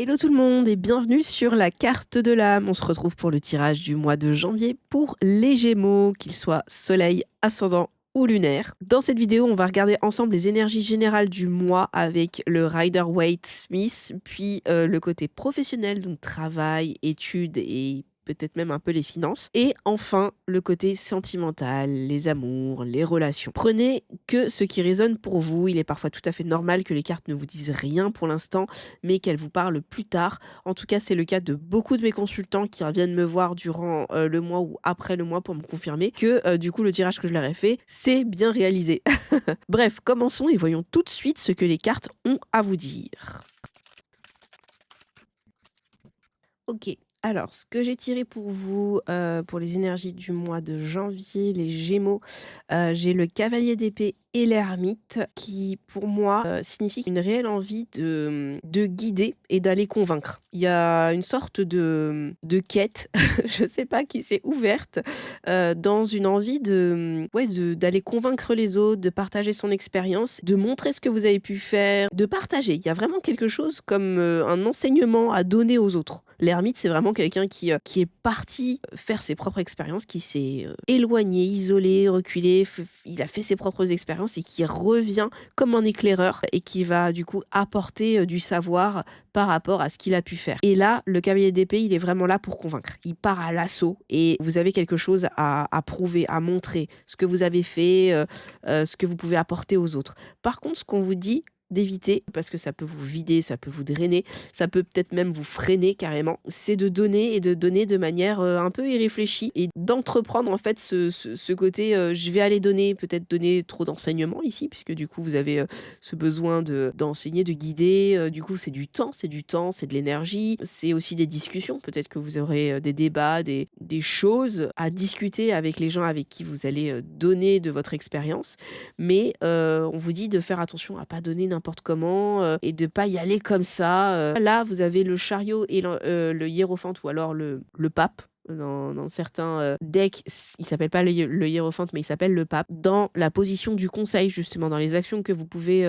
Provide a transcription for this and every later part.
Hello tout le monde et bienvenue sur la carte de l'âme. On se retrouve pour le tirage du mois de janvier pour les Gémeaux, qu'ils soient soleil, ascendant ou lunaire. Dans cette vidéo, on va regarder ensemble les énergies générales du mois avec le Rider-Waite-Smith, puis le côté professionnel, donc travail, études et peut-être même un peu les finances. Et enfin, le côté sentimental, les amours, les relations. Prenez que ce qui résonne pour vous. Il est parfois tout à fait normal que les cartes ne vous disent rien pour l'instant, mais qu'elles vous parlent plus tard. En tout cas, c'est le cas de beaucoup de mes consultants qui reviennent me voir durant le mois ou après le mois pour me confirmer que du coup, le tirage que je leur ai fait, c'est bien réalisé. Bref, commençons et voyons tout de suite ce que les cartes ont à vous dire. Ok, alors ce que j'ai tiré pour vous, pour les énergies du mois de janvier, les Gémeaux, j'ai le cavalier d'épée et l'ermite qui, pour moi, signifie une réelle envie de guider et d'aller convaincre. Il y a une sorte de quête, je sais pas, qui s'est ouverte, dans une envie ouais, d'aller convaincre les autres, de partager son expérience, de montrer ce que vous avez pu faire, de partager. Il y a vraiment quelque chose comme, un enseignement à donner aux autres. L'ermite, c'est vraiment quelqu'un qui est parti faire ses propres expériences, qui s'est, éloigné, isolé, reculé, il a fait ses propres expériences et qui revient comme un éclaireur et qui va du coup apporter, du savoir par rapport à ce qu'il a pu faire. Et là, le cavalier d'épée, il est vraiment là pour convaincre. Il part à l'assaut et vous avez quelque chose à prouver, à montrer, ce que vous avez fait, ce que vous pouvez apporter aux autres. Par contre, ce qu'on vous dit d'éviter, parce que ça peut vous vider, ça peut vous drainer, ça peut peut-être même vous freiner carrément, c'est de donner et de donner de manière un peu irréfléchie et d'entreprendre en fait ce côté je vais aller donner, peut-être donner trop d'enseignement ici, puisque du coup vous avez ce besoin d'enseigner, de guider, du coup c'est du temps, c'est de l'énergie, c'est aussi des discussions, peut-être que vous aurez des débats, des choses à discuter avec les gens avec qui vous allez donner de votre expérience, mais on vous dit de faire attention à pas donner n'importe comment et de pas y aller comme ça. Là, vous avez le chariot et le hiérophante ou alors le pape. Dans certains decks, il s'appelle pas le hiérophante, mais il s'appelle le pape. Dans la position du conseil, justement, dans les actions que vous pouvez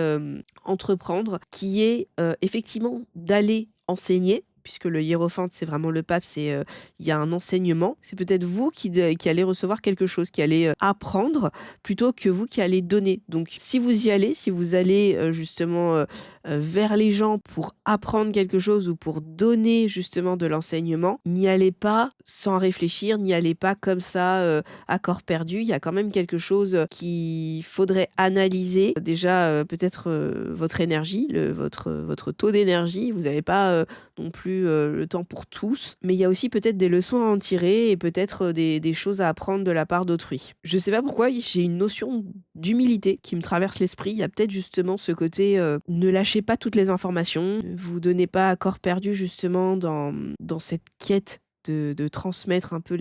entreprendre, qui est effectivement d'aller enseigner, puisque le hiérophante, c'est vraiment le pape, il y a un enseignement. C'est peut-être vous qui allez recevoir quelque chose, qui allez apprendre plutôt que vous qui allez donner. Donc si vous y allez, si vous allez justement vers les gens pour apprendre quelque chose ou pour donner justement de l'enseignement, n'y allez pas sans réfléchir, n'y allez pas comme ça à corps perdu. Il y a quand même quelque chose qu'il faudrait analyser. Déjà peut-être votre énergie, votre taux d'énergie. Vous n'avez pas non plus le temps pour tous, mais il y a aussi peut-être des leçons à en tirer et peut-être des choses à apprendre de la part d'autrui. Je sais pas pourquoi, j'ai une notion d'humilité qui me traverse l'esprit. Il y a peut-être justement ce côté ne lâchez pas toutes les informations, ne vous donnez pas à corps perdu justement dans cette quête de transmettre un peu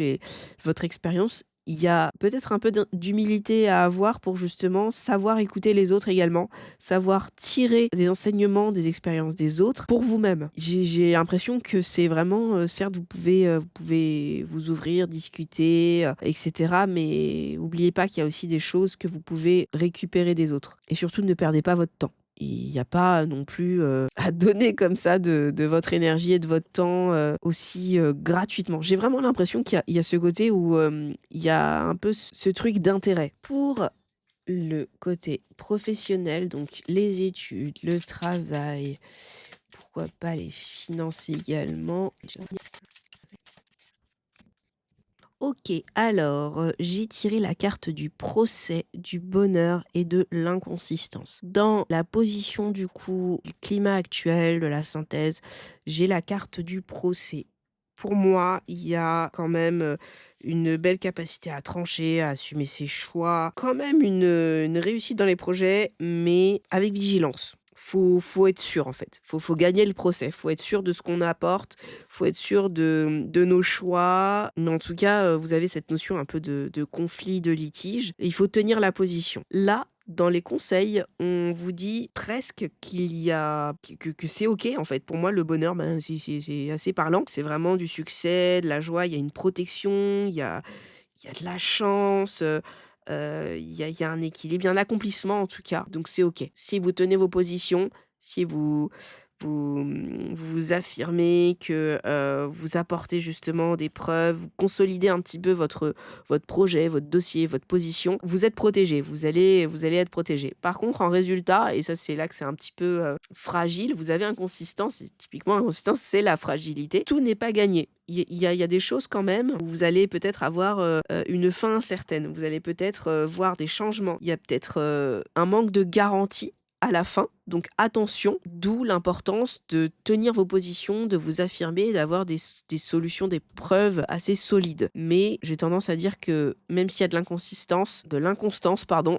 votre expérience. Il y a peut-être un peu d'humilité à avoir pour justement savoir écouter les autres également, savoir tirer des enseignements, des expériences des autres pour vous-même. J'ai l'impression que c'est vraiment, certes, vous pouvez vous ouvrir, discuter, etc. Mais n'oubliez pas qu'il y a aussi des choses que vous pouvez récupérer des autres. Et surtout, ne perdez pas votre temps. Il n'y a pas non plus à donner comme ça de votre énergie et de votre temps aussi gratuitement. J'ai vraiment l'impression qu'il y a ce côté où il y a un peu ce truc d'intérêt. Pour le côté professionnel, donc les études, le travail, pourquoi pas les finances également. Ok, alors j'ai tiré la carte du procès, du bonheur et de l'inconsistance. Dans la position du coup du climat actuel, de la synthèse, j'ai la carte du procès. Pour moi, il y a quand même une belle capacité à trancher, à assumer ses choix, quand même une réussite dans les projets, mais avec vigilance. Faut être sûr en fait. Faut gagner le procès. Faut être sûr de ce qu'on apporte. Faut être sûr de nos choix. Mais en tout cas, vous avez cette notion un peu de conflit, de litige. Et il faut tenir la position. Là, dans les conseils, on vous dit presque qu'il y a que c'est OK en fait. Pour moi, le bonheur, ben, c'est assez parlant. C'est vraiment du succès, de la joie, il y a une protection, il y a de la chance, il y a un équilibre, il y a un accomplissement en tout cas, donc c'est OK. Si vous tenez vos positions, si vous vous affirmez, que, vous apportez justement des preuves, vous consolidez un petit peu votre projet, votre dossier, votre position, vous êtes protégé, vous allez être protégé. Par contre, en résultat, et ça c'est là que c'est un petit peu, fragile, vous avez inconsistance et typiquement inconsistance, c'est la fragilité. Tout n'est pas gagné. Il y a des choses quand même où vous allez peut-être avoir, une fin incertaine. Vous allez peut-être, voir des changements. Il y a peut-être, un manque de garantie à la fin. Donc attention, d'où l'importance de tenir vos positions, de vous affirmer, d'avoir des solutions, des preuves assez solides. Mais j'ai tendance à dire que même s'il y a de l'inconstance, pardon,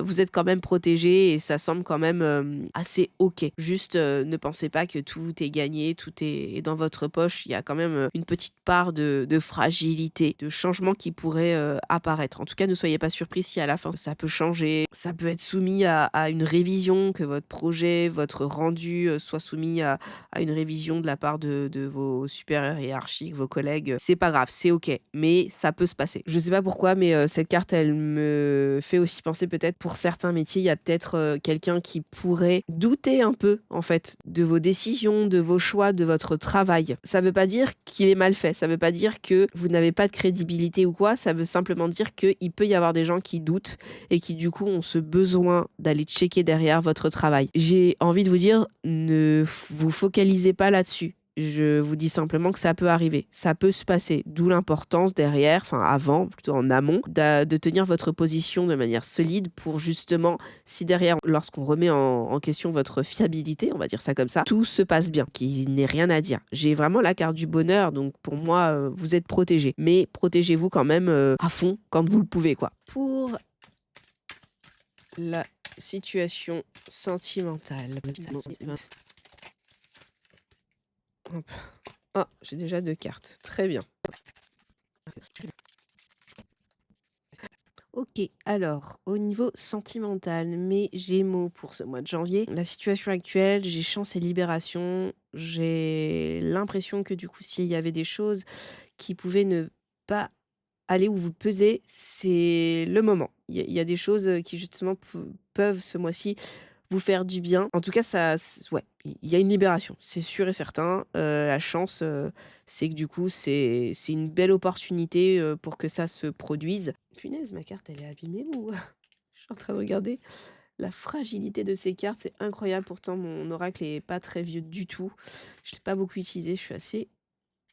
vous êtes quand même protégé et ça semble quand même assez OK. Juste, ne pensez pas que tout est gagné, tout est dans votre poche. Il y a quand même une petite part de fragilité, de changement qui pourrait apparaître. En tout cas, ne soyez pas surpris si à la fin ça peut changer, ça peut être soumis à une révision, que votre projet, votre rendu soit soumis à une révision de la part de vos supérieurs hiérarchiques, vos collègues. C'est pas grave, c'est OK, mais ça peut se passer. Je sais pas pourquoi, mais cette carte, elle me fait aussi penser peut-être pour certains métiers, il y a peut-être quelqu'un qui pourrait douter un peu, en fait, de vos décisions, de vos choix, de votre travail. Ça veut pas dire qu'il est mal fait, ça veut pas dire que vous n'avez pas de crédibilité ou quoi, ça veut simplement dire qu'il peut y avoir des gens qui doutent et qui du coup ont ce besoin d'aller checker derrière votre travail. J'ai envie de vous dire, ne vous focalisez pas là-dessus. Je vous dis simplement que ça peut arriver, ça peut se passer, d'où l'importance derrière, enfin avant, plutôt en amont, de tenir votre position de manière solide pour justement, si derrière, lorsqu'on remet en question votre fiabilité, on va dire ça comme ça, tout se passe bien, qu'il n'ait rien à dire. J'ai vraiment la carte du bonheur, donc pour moi, vous êtes protégé, mais protégez-vous quand même à fond quand vous le pouvez, quoi. Pour la situation sentimentale. Hop. Ah, j'ai déjà 2 cartes. Très bien. OK, alors au niveau sentimental, mes Gémeaux pour ce mois de janvier, la situation actuelle, j'ai chance et libération. J'ai l'impression que du coup, s'il y avait des choses qui pouvaient ne pas aller où vous pesez, c'est le moment. Il y a des choses, qui justement peuvent ce mois-ci vous faire du bien. En tout cas, ouais, il y a une libération, c'est sûr et certain. La chance, c'est que du coup, c'est une belle opportunité, pour que ça se produise. Punaise, ma carte, elle est abîmée ou je suis en train de regarder la fragilité de ces cartes, c'est incroyable. Pourtant, mon oracle est pas très vieux du tout. Je l'ai pas beaucoup utilisé, je suis assez,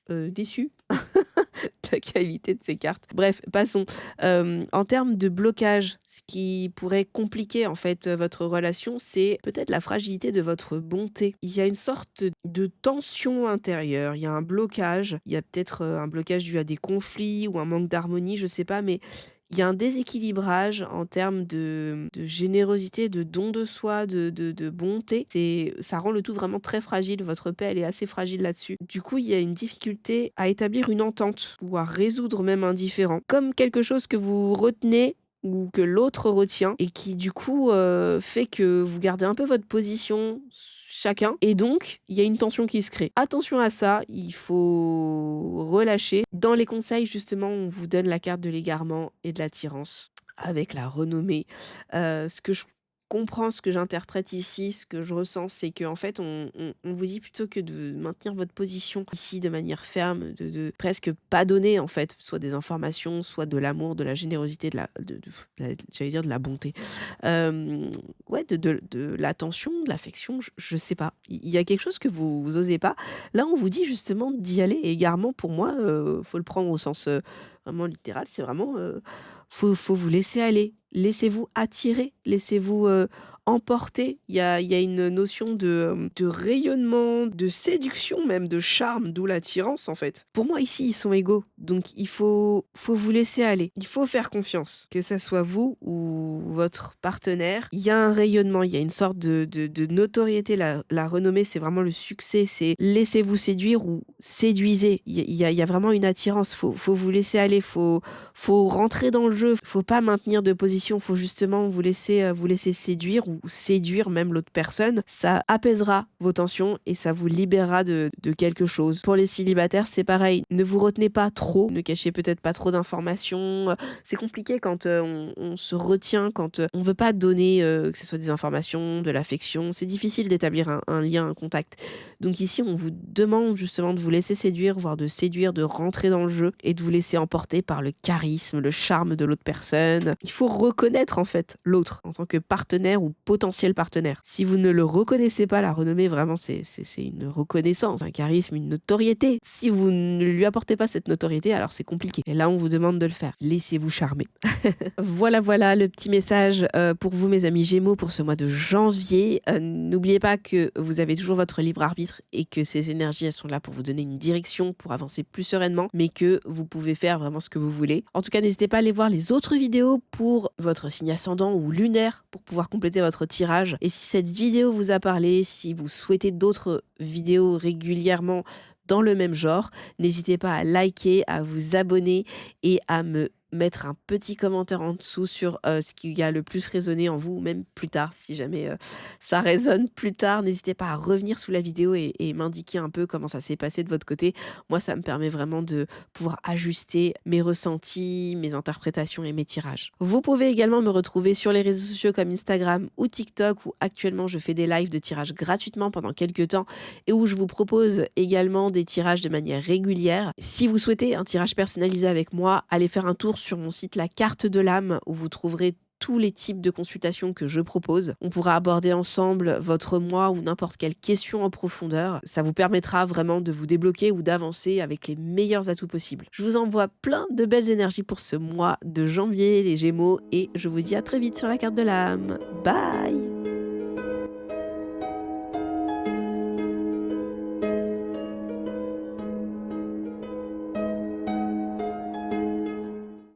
déçue de la qualité de ces cartes. Bref, passons. En termes de blocage, ce qui pourrait compliquer en fait votre relation, c'est peut-être la fragilité de votre bonté. Il y a une sorte de tension intérieure, il y a un blocage, il y a peut-être un blocage dû à des conflits ou un manque d'harmonie, je sais pas, mais il y a un déséquilibrage en termes de générosité, de don de soi, de bonté. Ça rend le tout vraiment très fragile. Votre paix, elle est assez fragile là-dessus. Du coup, il y a une difficulté à établir une entente ou à résoudre même un différend. Comme quelque chose que vous retenez ou que l'autre retient et qui du coup fait que vous gardez un peu votre position chacun et donc il y a une tension qui se crée. Attention à ça, il faut relâcher. Dans les conseils justement, on vous donne la carte de l'égarement et de l'attirance avec la renommée. Ce que je comprends, ce que j'interprète ici, ce que je ressens, c'est qu'en fait on vous dit plutôt que de maintenir votre position ici de manière ferme, de presque pas donner en fait, soit des informations, soit de l'amour, de la générosité, j'allais dire de la bonté. Ouais, de l'attention, de l'affection, je sais pas. Il y a quelque chose que vous osez pas. Là, on vous dit justement d'y aller et égarement pour moi, faut le prendre au sens, vraiment littéral, c'est vraiment, faut vous laisser aller. Laissez-vous attirer, laissez-vous, emporter. Il y a une notion de rayonnement, de séduction même, de charme, d'où l'attirance en fait. Pour moi ici, ils sont égaux, donc il faut vous laisser aller. Il faut faire confiance, que ça soit vous ou votre partenaire. Il y a un rayonnement, il y a une sorte de notoriété. La renommée, c'est vraiment le succès, c'est laissez-vous séduire ou séduisez. Il y a vraiment une attirance, faut vous laisser aller, faut rentrer dans le jeu, faut pas maintenir de position, faut justement vous laisser séduire ou séduire même l'autre personne. Ça apaisera vos tensions et ça vous libérera de quelque chose. Pour les célibataires, c'est pareil. Ne vous retenez pas trop, ne cachez peut-être pas trop d'informations. C'est compliqué quand on se retient, quand quand on veut pas donner, que ce soit des informations, de l'affection, c'est difficile d'établir un lien, un contact. Donc ici, on vous demande justement de vous laisser séduire, voire de séduire, de rentrer dans le jeu et de vous laisser emporter par le charisme, le charme de l'autre personne. Il faut reconnaître en fait l'autre en tant que partenaire ou potentiel partenaire. Si vous ne le reconnaissez pas, la renommée vraiment c'est une reconnaissance, un charisme, une notoriété. Si vous ne lui apportez pas cette notoriété, alors c'est compliqué. Et là, on vous demande de le faire. Laissez-vous charmer. Voilà le petit message pour vous mes amis Gémeaux pour ce mois de janvier. N'oubliez pas que vous avez toujours votre libre arbitre et que ces énergies elles sont là pour vous donner une direction, pour avancer plus sereinement, mais que vous pouvez faire vraiment ce que vous voulez. En tout cas, n'hésitez pas à aller voir les autres vidéos pour votre signe ascendant ou lunaire pour pouvoir compléter votre tirage. Et si cette vidéo vous a parlé, si vous souhaitez d'autres vidéos régulièrement dans le même genre, n'hésitez pas à liker, à vous abonner et à me mettre un petit commentaire en dessous sur ce qui a le plus résonné en vous, ou même plus tard, si jamais ça résonne plus tard, n'hésitez pas à revenir sous la vidéo et m'indiquer un peu comment ça s'est passé de votre côté. Moi, ça me permet vraiment de pouvoir ajuster mes ressentis, mes interprétations et mes tirages. Vous pouvez également me retrouver sur les réseaux sociaux comme Instagram ou TikTok, où actuellement je fais des lives de tirage gratuitement pendant quelques temps et où je vous propose également des tirages de manière régulière. Si vous souhaitez un tirage personnalisé avec moi, allez faire un tour sur mon site La Carte de l'âme où vous trouverez tous les types de consultations que je propose. On pourra aborder ensemble votre mois ou n'importe quelle question en profondeur. Ça vous permettra vraiment de vous débloquer ou d'avancer avec les meilleurs atouts possibles. Je vous envoie plein de belles énergies pour ce mois de janvier, les Gémeaux, et je vous dis à très vite sur La Carte de l'âme. Bye!